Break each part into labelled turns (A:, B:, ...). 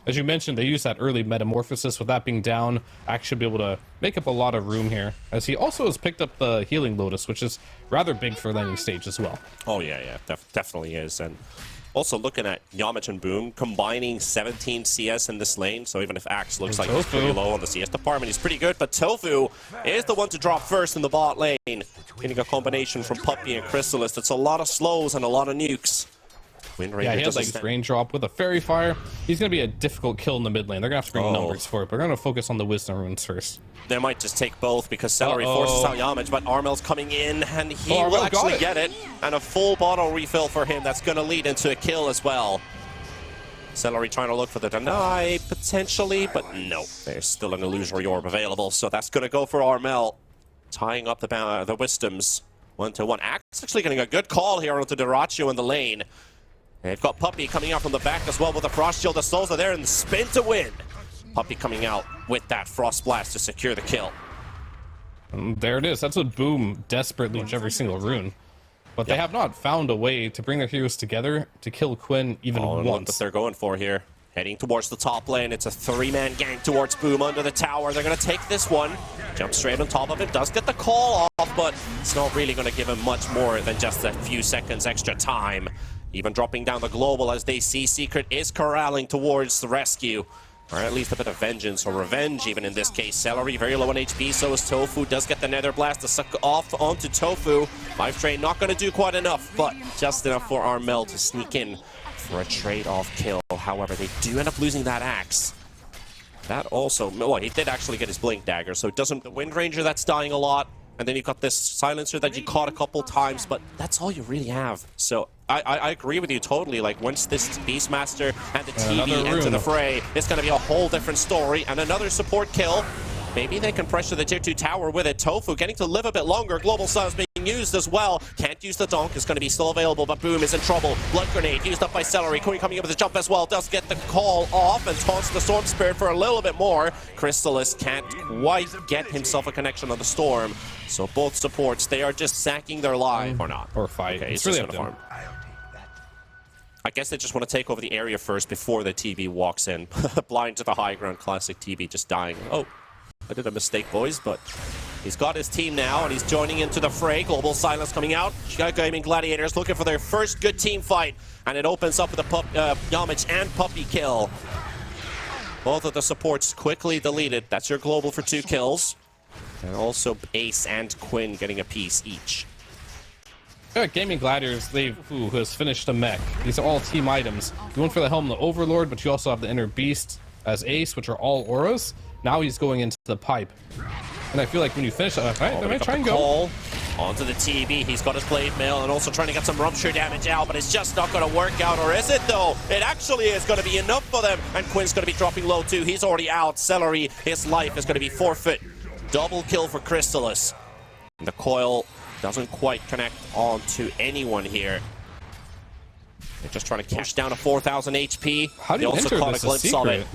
A: As you mentioned, they use that early metamorphosis. With that being down, Axe should be able to make up a lot of room here, as he also has picked up the Healing Lotus, which is rather big for landing stage as well.
B: Oh yeah, definitely is. And also looking at Yamich and Boom combining 17 CS in this lane, so even if Axe looks like he's pretty low on the CS department, he's pretty good, but Tofu is the one to drop first in the bot lane. Getting a combination from Puppey and Crystalist. It's a lot of slows and a lot of nukes.
A: Yeah, he has like raindrop with a Fairy Fire. He's going to be a difficult kill in the mid lane. They're going to have to bring numbers for it, but we're going to focus on the Wisdom Runes first.
B: They might just take both because Celery forces out Yamich, but Armel's coming in and he will actually get it. And a full bottle refill for him. That's going to lead into a kill as well. Celery trying to look for the deny potentially, but no. There's still an illusory orb available, so that's going to go for Armel. Tying up the Wisdoms 1-1. Axe actually getting a good call here onto Dyrachyo in the lane. They've got Puppey coming out from the back as well with a Frost Shield. The souls are there and the spin to win. Puppey coming out with that Frost Blast to secure the kill.
A: And there it is. That's what Boom desperately needs every single rune. But they have not found a way to bring their heroes together to kill Quinn even once.
B: What they're going for here. Heading towards the top lane. It's a 3-man gang towards Boom under the tower. They're going to take this one. Jump straight on top of it. Does get the call off, but it's not really going to give him much more than just a few seconds extra time. Even dropping down the global as they see Secret is corralling towards the rescue. Or at least a bit of vengeance or revenge even in this case. Celery very low on HP, so is Tofu. Does get the Nether Blast to suck off onto Tofu. Life Drain not going to do quite enough, but just enough for Armel to sneak in for a trade-off kill. However, they do end up losing that Axe. That also, well, he did actually get his Blink Dagger, so it doesn't, the Wind Ranger that's dying a lot. And then you've got this Silencer that you caught a couple times, but that's all you really have. So I agree with you totally. Like, once this Beastmaster and the TV enter the fray, it's going to be a whole different story. And another support kill. Maybe they can pressure the tier 2 tower with it. Tofu getting to live a bit longer. Global Sun's being used as well. Can't use the Donk. It's going to be still available, but Boom is in trouble. Blood Grenade used up by Celery. Queen coming in with a jump as well. Does get the call off and taunts the Storm Spirit for a little bit more. Crystalist can't quite get himself a connection on the Storm. So both supports, they are just sacking their life. Or not.
A: Or fight.
B: Okay,
A: it's really up to them.
B: I guess they just want to take over the area first before the TV walks in. Blind to the high ground, classic TV just dying. Oh. I did a mistake, boys, but he's got his team now, and he's joining into the fray. Global Silence coming out. Gaimin Gladiators looking for their first good team fight, and it opens up with a Yamich and Puppey kill. Both of the supports quickly deleted. That's your global for 2 kills. And also Ace and Quinn getting a piece each.
A: Gaimin Gladiators, who has finished a mech. These are all team items. You went for the Helm of the Overlord, but you also have the Inner Beast as Ace, which are all auras. Now he's going into the pipe. And I feel like when you finish that, they might try and go.
B: Onto the TB. He's got his Blade Mail and also trying to get some Rupture damage out, but it's just not going to work out. Or is it, though? It actually is going to be enough for them. And Quinn's going to be dropping low, too. He's already out. Celery, his life is going to be forfeit. Double kill for Crystallis. And the coil doesn't quite connect onto anyone here. They're just trying to push down to 4,000 HP.
A: How do you
B: also caught a glimpse of it.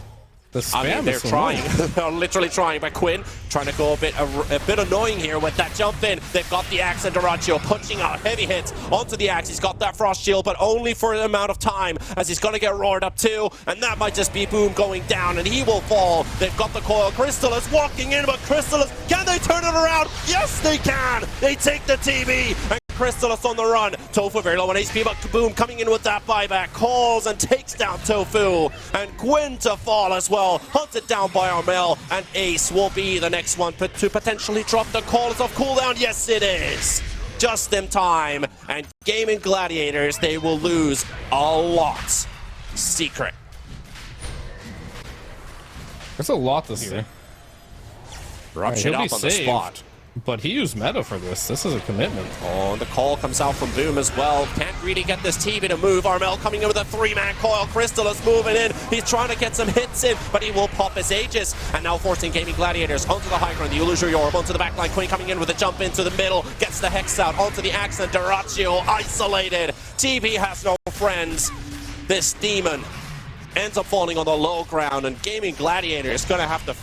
A: The spam
B: they're trying. They're literally trying, but Quinn trying to go a bit annoying here with that jump in. They've got the Axe and Dyrachyo punching out heavy hits onto the Axe. He's got that Frost Shield, but only for an amount of time, as he's going to get roared up too, and that might just be Boom going down, and he will fall. They've got the coil. Crystallis walking in, but Crystallis, can they turn it around? Yes, they can! They take the TV, and Crystallis on the run. Tofu very low on HP, but Boom coming in with that buyback. Calls and takes down Tofu. And Quinn to fall as well. Hunted down by Armel. And Ace will be the next one to potentially drop the calls off cooldown. Yes, it is. Just in time. And Gaimin Gladiators, they will lose a lot. Secret.
A: There's a lot this year.
B: Rupture up on the spot.
A: But he used meta for this. This is a commitment.
B: Oh, and the call comes out from Boom as well. Can't really get this TV to move. Armel coming in with a 3-man coil. Crystallis moving in. He's trying to get some hits in, but he will pop his Aegis. And now forcing Gaimin Gladiators onto the high ground. The illusory orb onto the backline. Queen coming in with a jump into the middle. Gets the Hex out onto the Axe and Dyrachyo isolated. TV has no friends. This demon ends up falling on the low ground, and Gaimin Gladiators is going to have to...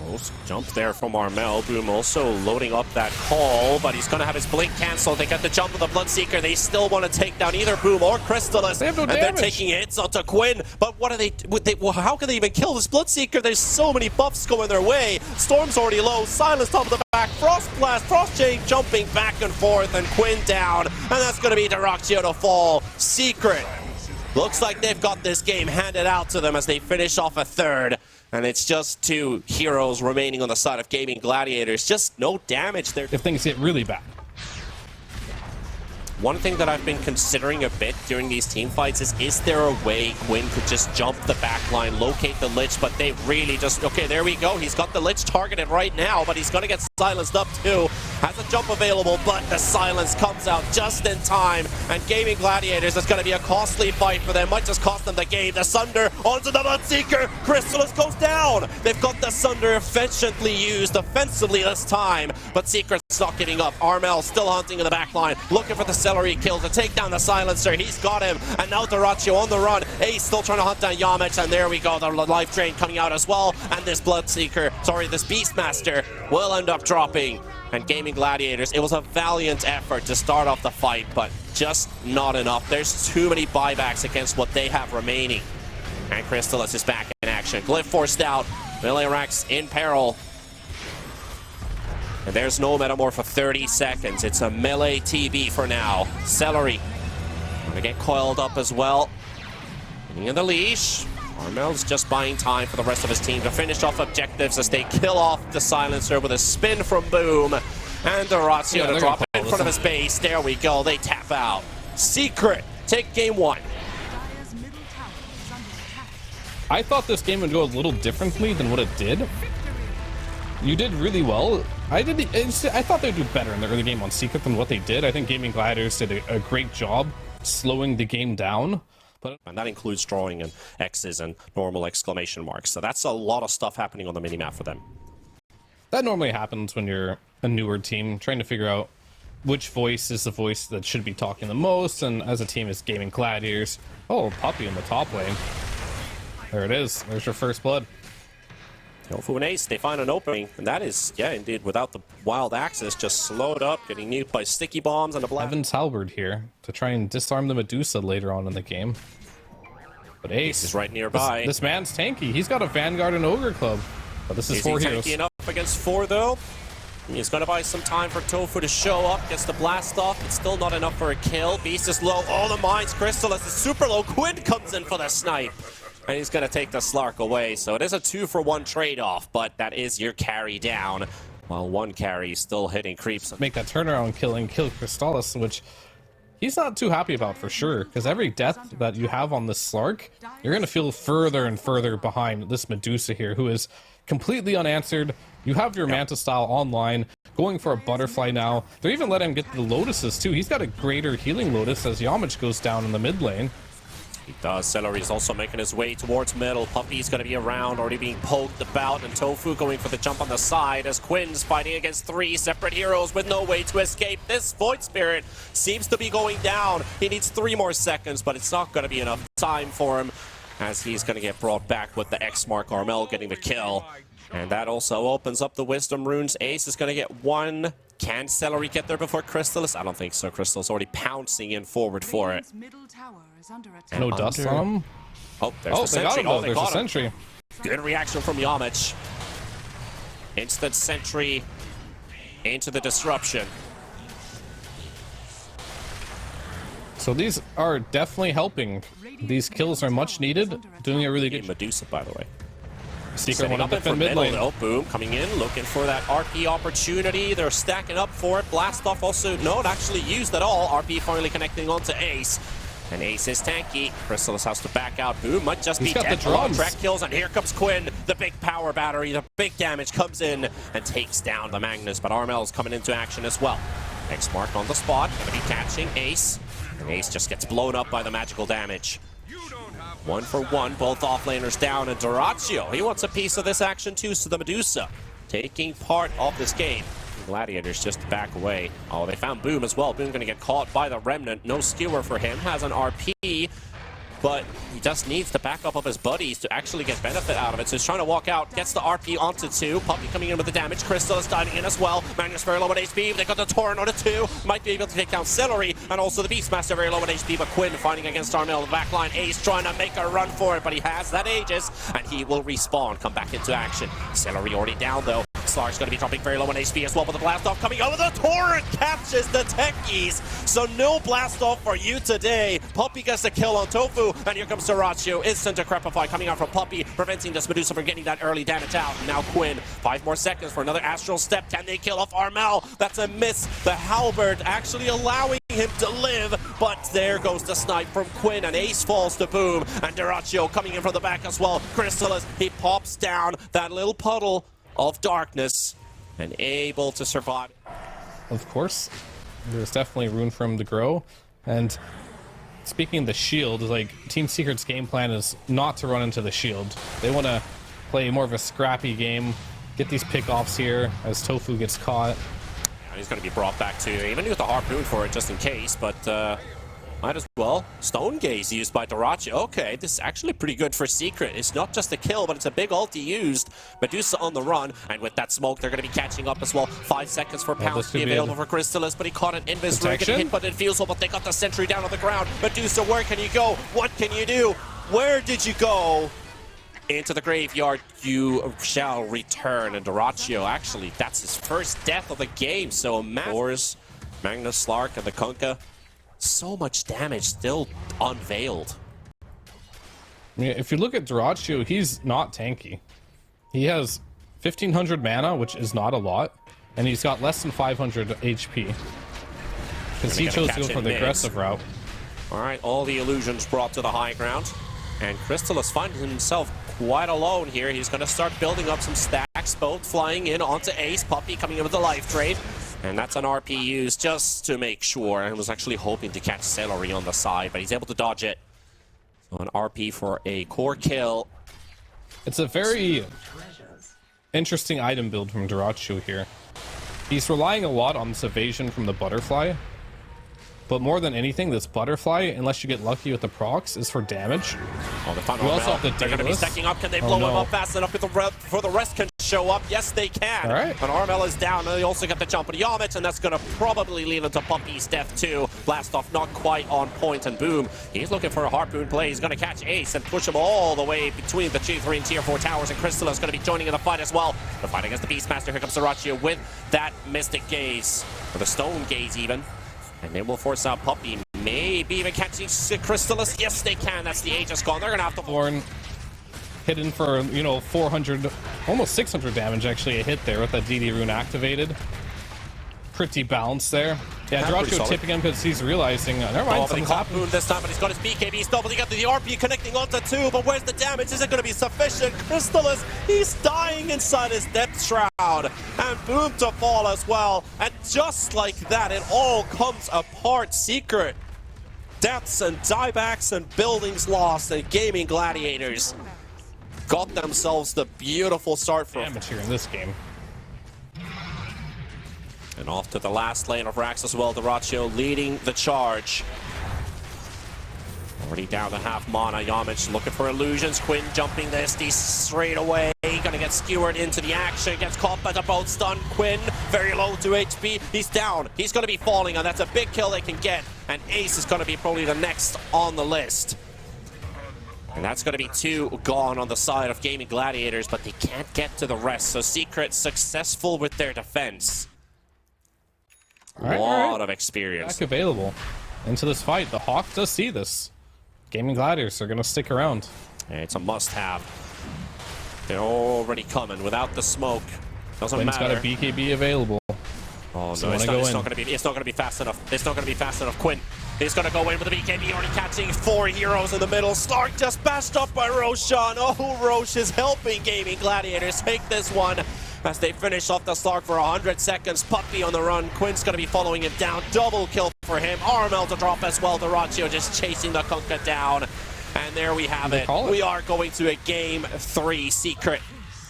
B: Close jump there from Armel. Boom also loading up that call, but he's going to have his blink cancel. They got the jump of the Bloodseeker. They still want to take down either Boom or Crystallis.
A: They have no
B: and
A: damage.
B: They're taking hits onto Quinn. But what are they well, how can they even kill this Bloodseeker? There's so many buffs going their way. Storm's already low. Silence top of the back. Frost Blast. Frost Chain jumping back and forth. And Quinn down. And that's going to be Dyrachyo to fall. Secret. Looks like they've got this game handed out to them as they finish off a third. And it's just two heroes remaining on the side of Gaimin Gladiators. Just no damage there.
A: If things get really bad.
B: One thing that I've been considering a bit during these team fights is there a way Quinn could just jump the back line, locate the Lich, but they really just... Okay, there we go. He's got the Lich targeted right now, but he's going to get silenced up too. Has a jump available, but the silence comes out just in time. And Gaimin Gladiators, it's going to be a costly fight for them. Might just cost them the game. The Sunder onto the Bloodseeker. Crystallis goes down. They've got the Sunder efficiently used offensively this time, but Secret's not getting up. Armel still hunting in the back line, looking for the Celery kill to take down the Silencer. He's got him, and now Dyrachyo on the run. Ace still trying to hunt down Yamich, and there we go. The life drain coming out as well, and this Bloodseeker, sorry, this Beastmaster will end up dropping. And Gaimin Gladiators, it was a valiant effort to start off the fight, but just not enough. There's too many buybacks against what they have remaining. And Crystallis is back in action. Glyph forced out. Miliarax in peril. And there's no Metamorph for 30 seconds. It's a melee TB for now. Celery gonna get coiled up as well. Getting in the leash. Armel's just buying time for the rest of his team to finish off objectives as they kill off the Silencer with a spin from Boom. And Dyrachyo to drop it in front of his base. There we go. They tap out. Secret take game one.
A: I thought this game would go a little differently than what it did. You did really well. I thought they'd do better in the early game on Secret than what they did. I think Gaimin Gladiators did a great job slowing the game down.
B: And that includes drawing and X's and normal exclamation marks. So that's a lot of stuff happening on the minimap for them.
A: That normally happens when you're a newer team, trying to figure out which voice is the voice that should be talking the most. And as a team, it's Gaimin Gladiators. Oh, Puppy in the top lane. There it is. There's your first blood.
B: Tofu and Ace, they find an opening, and that is, yeah, indeed, without the wild axis, just slowed up, getting nuked by sticky bombs and a black.
A: Evan's halberd here to try and disarm the Medusa later on in the game. But Ace
B: is right nearby.
A: This man's tanky. He's got a Vanguard and Ogre Club. But this is 4 heroes.
B: Tanky enough against 4, though? He's going to buy some time for Tofu to show up. Gets the blast off. It's still not enough for a kill. Beast is low. All the mines. Crystallis is super low. Quinn comes in for the snipe. And he's going to take the Slark away. So it is a 2-for-1 trade-off, but that is your carry down. While one carry is still hitting creeps.
A: Make that turnaround kill and kill Crystallis, which he's not too happy about for sure. Because every death that you have on this Slark, you're going to feel further and further behind this Medusa here, who is completely unanswered. You have your Manta style online, going for a butterfly now. They're even letting him get the Lotuses too. He's got a greater healing Lotus as Yamich goes down in the mid lane.
B: He does. Celery is also making his way towards middle. Puppy's going to be around, already being poked about, and Tofu going for the jump on the side as Quinn's fighting against 3 separate heroes with no way to escape. This Void Spirit seems to be going down. He needs 3 more seconds, but it's not going to be enough time for him as he's going to get brought back with the X mark. Armel getting the kill. And that also opens up the Wisdom Runes. Ace is going to get 1. Can Celery get there before Crystallis? I don't think so. Crystallis already pouncing in forward for it.
A: No dust on him.
B: Oh, there's the sentry.
A: Oh, there's a sentry.
B: Good reaction from Yamich. Instant sentry into the disruption.
A: So these are definitely helping. These kills are much needed. Doing a really good
B: Medusa, by the way.
A: Secret one
B: up
A: up in mid lane.
B: Boom coming in, looking for that RP opportunity. They're stacking up for it. Blast off also not actually used at all. RP finally connecting onto Ace. And Ace is tanky. Crystallis has to back out. Boom might just be dead. Track kills, and here comes Quinn. The big power battery, the big damage comes in and takes down the Magnus. But Armel's coming into action as well. X mark on the spot. Gonna be catching Ace. And Ace just gets blown up by the magical damage. 1 for 1, both offlaners down, and Dyrachyo, he wants a piece of this action too, so the Medusa taking part of this game. Gladiators just back away. Oh, they found Boom as well. Boom gonna get caught by the Remnant. No skewer for him, has an RP. but he just needs the backup of his buddies to actually get benefit out of it. So he's trying to walk out, gets the RP onto 2. Puppey coming in with the damage. Crystal is diving in as well. Magnus very low on HP. They got the Torrent on a 2. Might be able to take down Celery, and also the Beastmaster very low on HP. But Quinn fighting against Armel in the backline. Ace trying to make a run for it, but he has that Aegis, and he will respawn, come back into action. Celery already down though. Slark's going to be dropping very low on HP as well, but the blast off coming over. The Torrent catches the techies, so no blast off for you today. Puppey gets the kill on Tofu, and here comes Sriracha. Instant Decrepify coming out from Puppey, preventing this Medusa from getting that early damage out. Now Quinn, 5 more seconds for another Astral Step. Can they kill off Armel? That's a miss. The Halberd actually allowing him to live, but there goes the snipe from Quinn, and Ace falls to Boom, and Dyrachyo coming in from the back as well. Crystallis, he pops down that little puddle of darkness and able to survive.
A: Of course, there's definitely room for him to grow. And speaking of the shield, like Team Secret's game plan is not to run into the shield. They want to play more of a scrappy game, get these pickoffs here as Tofu gets caught.
B: He's going to be brought back to, even with the harpoon for it just in case, but might as well. Stone Gaze used by Dyrachyo. Okay, this is actually pretty good for Secret. It's not just a kill, but it's a big ulti used. Medusa on the run, and with that smoke, they're going to be catching up as well. 5 seconds for Pounce to be available for Crystallis, but he caught an Invis. We're getting hit, but it feels but they got the sentry down on the ground. Medusa, where can you go? What can you do? Where did you go? Into the graveyard you shall return, and Dyrachyo, actually, that's his first death of the game. So Magnus, Slark, and the Kunkka. So much damage still unveiled.
A: I mean, if you look at Dyrachyo, he's not tanky. He has 1500 mana, which is not a lot, and he's got less than 500 HP. Because he chose to go for the aggressive route.
B: Alright, all the illusions brought to the high ground. And Crystallis finding himself quite alone here. He's going to start building up some stacks, both flying in onto Ace. Puppey coming in with the life trade. And that's an RP used just to make sure. I was actually hoping to catch Celery on the side, but he's able to dodge it. So an RP for a core kill.
A: It's a very interesting item build from Dyrachyo here. He's relying a lot on this evasion from the butterfly. But more than anything, this butterfly, unless you get lucky with the procs, is for damage.
B: Oh, the final
A: you also have the
B: They're going to be stacking up. Can they blow him up fast enough before the rest can show up? Yes, they can.
A: All right.
B: But Armel is down, and they also get the jump on Yamich, and that's going to probably lead into Puppey's death too. Blast off not quite on point, and Boom, he's looking for a harpoon play. He's going to catch Ace and push him all the way between the tier 3 and tier 4 towers, and Crystal is going to be joining in the fight as well. The fight against the Beastmaster. Here comes Dyrachyo with that Mystic Gaze, or the Stone Gaze even. And they will force out Puppey. Maybe even catching Crystallis. Yes, they can. That's the Aegis gone. They're going to have to...
A: Thorn hidden for, 400, almost 600 damage actually a hit there with that DD rune activated. Pretty balanced there. Yeah, Dyrachyo tipping him because he's realizing, never mind,
B: but he caught Boone this time, but he's got his BKB still, but he got the RP connecting onto 2, but where's the damage? Is it going to be sufficient? Crystallis, he's dying inside his depth shroud, and Boom to fall as well, and just like that, it all comes apart. Secret, depths and diebacks and buildings lost, and Gaimin Gladiators got themselves the beautiful start for
A: damage here in this game.
B: And off to the last lane of Rax as well. Dyrachyo leading the charge. Already down to half mana. Yamich looking for illusions. Quinn jumping this. He's straight away. Gonna get skewered into the action. Gets caught by the bolt stun. Quinn very low to HP. He's down. He's gonna be falling, and that's a big kill they can get. And Ace is gonna be probably the next on the list. And that's going to be 2 gone on the side of Gaimin Gladiators, but they can't get to the rest. So Secret successful with their defense. A lot of experience.
A: Back available into this fight. The Hawk does see this. Gaimin Gladiators are going to stick around.
B: It's a must-have. They're already coming without the smoke. Doesn't matter.
A: Got a BKB available.
B: Oh no, it's not going to be fast enough. It's not going to be fast enough. Quinn, he's going to go in with the BKB, already catching 4 heroes in the middle. Slark just bashed up by Roshan. Oh, Roche is helping Gaimin Gladiators take this one as they finish off the Slark for 100 seconds. Puppey on the run. Quinn's going to be following him down. Double kill for him. Armel to drop as well. Dyrachyo just chasing the Kunkka down. And there we have it. We are going to a game 3. Secret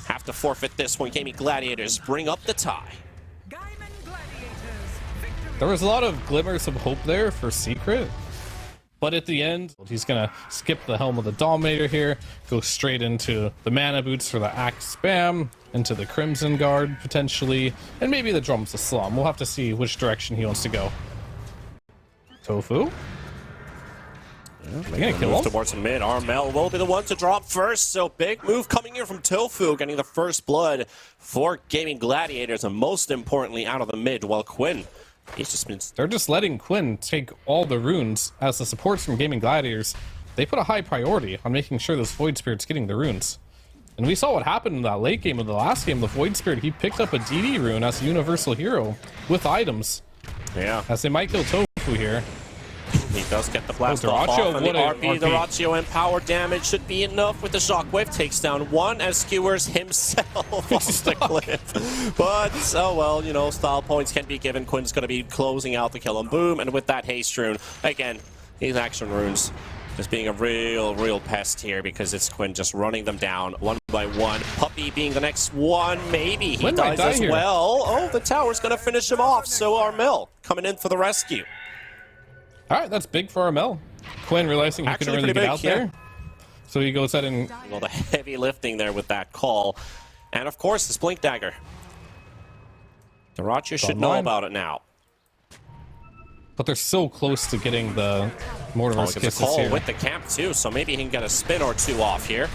B: have to forfeit this one. Gaimin Gladiators bring up the tie.
A: There was a lot of glimmers of hope there for Secret. But at the end, he's gonna skip the Helm of the Dominator here, go straight into the Mana Boots for the Axe spam, into the Crimson Guard potentially, and maybe the Drums of Slum. We'll have to see which direction he wants to go. Tofu? Gonna kill him.
B: Towards the mid. Armel will be the one to drop first, so big move coming here from Tofu, getting the first blood for Gaimin Gladiators, and most importantly out of the mid, while Quinn, he's just been...
A: They're just letting Quinn take all the runes. As the supports from Gaimin Gladiators, they put a high priority on making sure this Void Spirit's getting the runes. And we saw what happened in that late game of the last game. The Void Spirit, he picked up a DD rune as a universal hero with items.
B: Yeah.
A: As they might kill Tofu here.
B: He does get the blast
A: Dyrachyo,
B: off on the RP.
A: RP.
B: Dyrachyo and power damage should be enough with the shockwave. Takes down one as skewers himself off the cliff. But, oh well, you know, style points can be given. Quinn's going to be closing out the kill on Boom. And with that haste rune, again, these action runes just being a real pest here because it's Quinn just running them down one by one. Puppey being the next one. Maybe he dies as well. Oh, the tower's going to finish him off. So Armel coming in for the rescue.
A: All right, that's big for Armel. Quinn realizing he couldn't really get out there. So he goes ahead and...
B: Well, the heavy lifting there with that call. And of course, this Blink Dagger. Dyrachyo should know about it now.
A: But they're so close to getting the Mortimer's Kisses
B: call
A: here.
B: With the camp too, so maybe he can get a spin or two off here.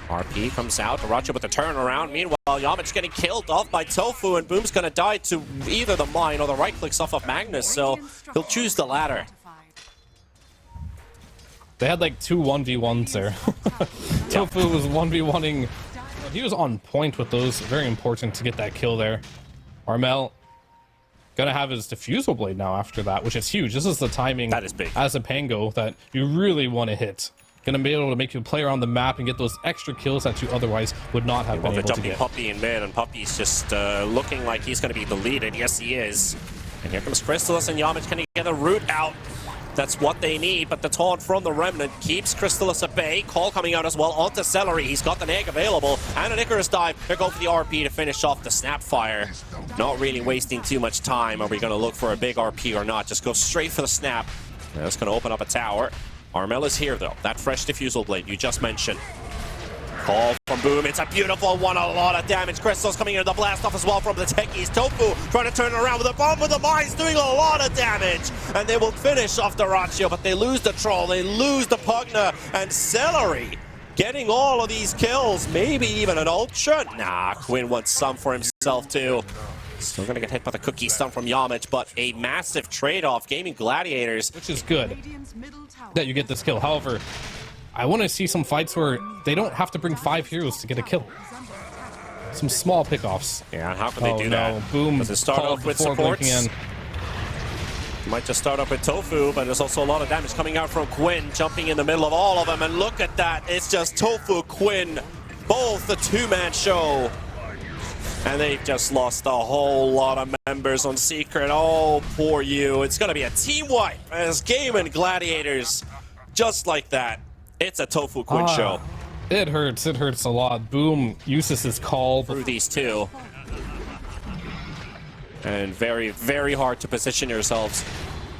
B: RP comes out, Dyrachyo with the turnaround. Meanwhile, Yamich getting killed off by Tofu, and Boom's gonna die to either the mine or the right clicks off of Magnus, so he'll choose the latter.
A: They had like 2 1v1s there. Tofu was 1v1ing. He was on point with those. Very important to get that kill there. Armel gonna have his Diffusal Blade now after that, which is huge. This is the timing
B: that is big.
A: As a Pango that you really want to hit. Gonna be able to make you play around the map and get those extra kills that you otherwise would not have been able to get.
B: Puppey in mid, and Puppey's just looking like he's gonna be deleted. Yes, he is. And here comes Crystallis, and Yamich can get a root out. That's what they need, but the taunt from the Remnant keeps Crystallis at bay. Call coming out as well onto Celery. He's got the egg available, and an Icarus dive. They're going for the RP to finish off the Snapfire. Not really wasting too much time. Are we going to look for a big RP or not? Just go straight for the Snap. That's going to open up a tower. Armel is here, though. That fresh Diffusal Blade you just mentioned. Call from Boom. It's a beautiful one. A lot of damage. Crystal's coming in. The blast off as well from the techies. Tofu trying to turn it around with a bomb with the mines, doing a lot of damage. And they will finish off Dyrachyo, but they lose the Troll. They lose the Pugna. And Celery getting all of these kills. Maybe even an Ultra. Nah, Quinn wants some for himself, too. Still going to get hit by the cookie stun from Yamich, but a massive trade-off. Gaimin Gladiators.
A: Which is good that you get this kill. However, I want to see some fights where they don't have to bring 5 heroes to get a kill. Some small pickoffs.
B: Yeah, how can they do that?
A: Boom.
B: Does it start off with supports? Might just start off with Tofu, but there's also a lot of damage coming out from Quinn, jumping in the middle of all of them. And look at that. It's just Tofu, Quinn, both the 2-man show. And they've just lost a whole lot of members on Secret. Oh, poor you. It's going to be a team wipe as Gaimin Gladiators, just like that. It's a Tofu Quinn show.
A: It hurts a lot. Boom uses his call
B: through these two. And very hard to position yourselves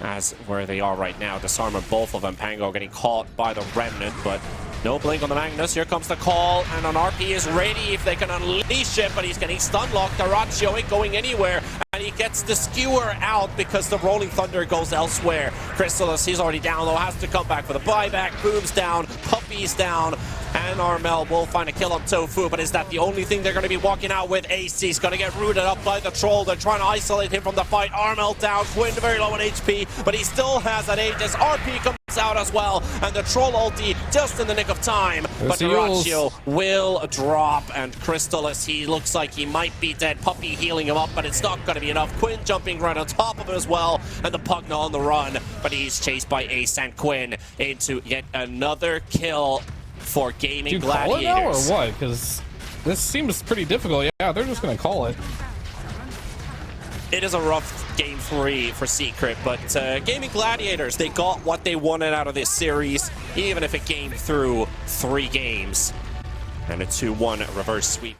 B: as where they are right now. Disarming both of them. Pango getting caught by the Remnant, but no blink on the Magnus. Here comes the call, and an RP is ready if they can unleash it, but he's getting stun locked. Dyrachyo ain't going anywhere, and he gets the skewer out because the Rolling Thunder goes elsewhere. Crystallis, he's already down though, has to come back for the buyback. Boom's down, Puppey's down, and Armel will find a kill on Tofu, but is that the only thing they're going to be walking out with? AC's going to get rooted up by the Troll. They're trying to isolate him from the fight. Armel down, Quinn very low on HP, but he still has that Aegis. RP comes out as well, and the Troll ulti just in the nick of time. But Dyrachyo will drop, and Crystallis, he looks like he might be dead. Puppey healing him up, but it's not going to be enough. Quinn jumping right on top of him as well, and the Pugna on the run, but he's chased by Ace and Quinn into yet another kill for Gaimin Gladiators.
A: Call it now or what? Because this seems pretty difficult. Yeah, they're just going to call it.
B: It is a rough game 3 for Secret, but Gaimin Gladiators, they got what they wanted out of this series, even if it came through 3 games. And a 2-1 reverse sweep.